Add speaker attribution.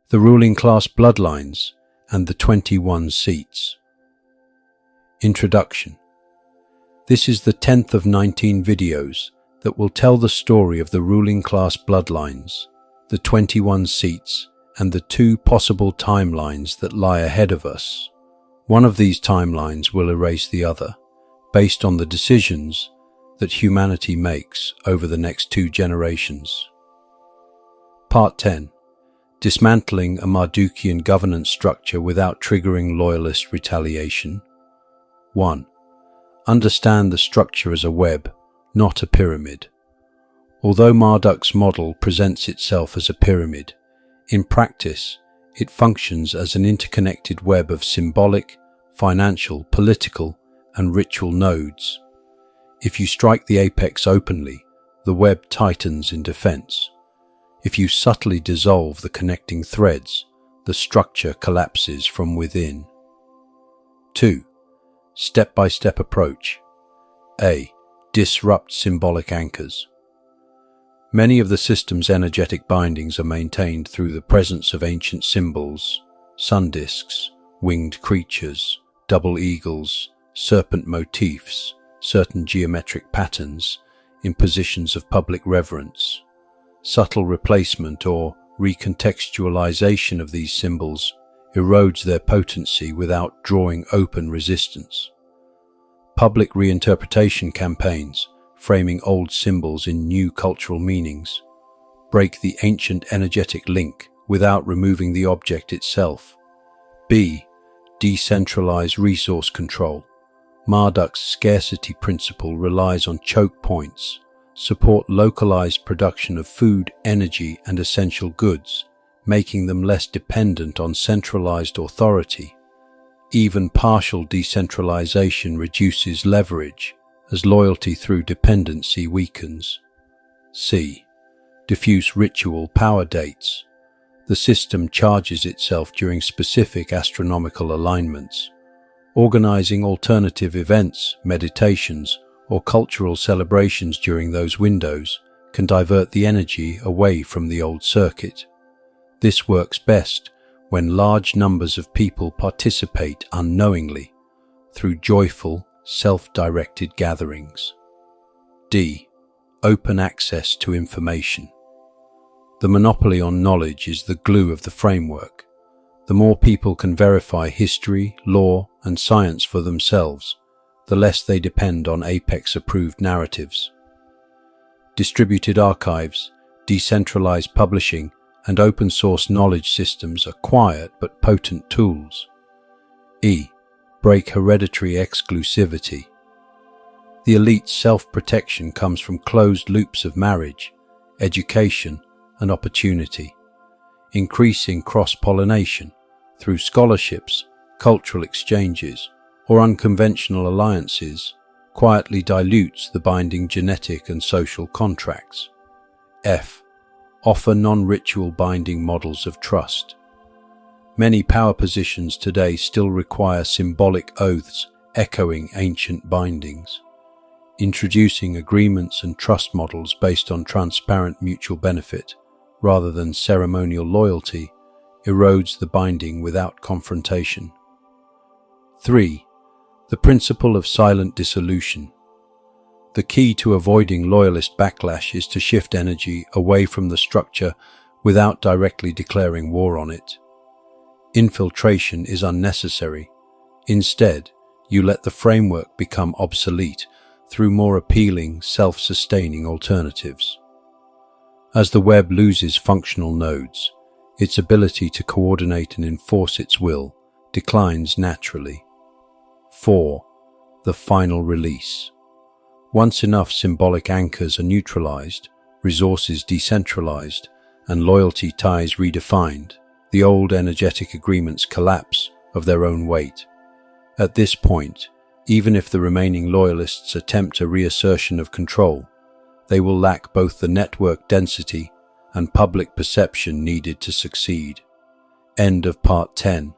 Speaker 1: the ruling class bloodlines, and the 21 seats. Introduction. This is the 10th of 19 videos that will tell the story of the ruling class bloodlines, the 21 seats, and the two possible timelines that lie ahead of us. One of these timelines will erase the other, based on the decisions that humanity makes over the next 2 generations. Part 10. Dismantling a Mardukian governance structure without triggering loyalist retaliation. 1. Understand the structure as a web, not a pyramid. Although Marduk's model presents itself as a pyramid, in practice it functions as an interconnected web of symbolic, financial, political, and ritual nodes. If you strike the apex openly, the web tightens in defense. If you subtly dissolve the connecting threads, the structure collapses from within. 2. Step-by-step approach. A. Disrupt symbolic anchors. Many of the system's energetic bindings are maintained through the presence of ancient symbols, sun discs, winged creatures, double eagles, serpent motifs, certain geometric patterns in positions of public reverence. Subtle replacement or recontextualization of these symbols erodes their potency without drawing open resistance. Public reinterpretation campaigns, framing old symbols in new cultural meanings, break the ancient energetic link without removing the object itself. B. Decentralize resource control. Marduk's scarcity principle relies on choke points, support localized production of food, energy, and essential goods, making them less dependent on centralized authority. Even partial decentralization reduces leverage, as loyalty through dependency weakens. C. Diffuse ritual power dates. The system charges itself during specific astronomical alignments. Organizing alternative events, meditations, or cultural celebrations during those windows can divert the energy away from the old circuit. This works best when large numbers of people participate unknowingly through joyful, self-directed gatherings. D. Open access to information. The monopoly on knowledge is the glue of the framework. The more people can verify history, law, and science for themselves, the less they depend on Apex-approved narratives. Distributed archives, decentralized publishing, and open-source knowledge systems are quiet but potent tools. E. Break hereditary exclusivity. The elite's self-protection comes from closed loops of marriage, education, and opportunity. Increasing cross-pollination through scholarships, cultural exchanges, or unconventional alliances quietly dilutes the binding genetic and social contracts. F. Offer non-ritual binding models of trust. Many power positions today still require symbolic oaths echoing ancient bindings. Introducing agreements and trust models based on transparent mutual benefit rather than ceremonial loyalty erodes the binding without confrontation. 3. The principle of silent dissolution. The key to avoiding loyalist backlash is to shift energy away from the structure without directly declaring war on it. Infiltration is unnecessary. Instead, you let the framework become obsolete through more appealing, self-sustaining alternatives. As the web loses functional nodes, its ability to coordinate and enforce its will declines naturally. 4. The final release. Once enough symbolic anchors are neutralized, resources decentralized, and loyalty ties redefined, the old energetic agreements collapse of their own weight. At this point, even if the remaining loyalists attempt a reassertion of control, they will lack both the network density and public perception needed to succeed. End of Part 10.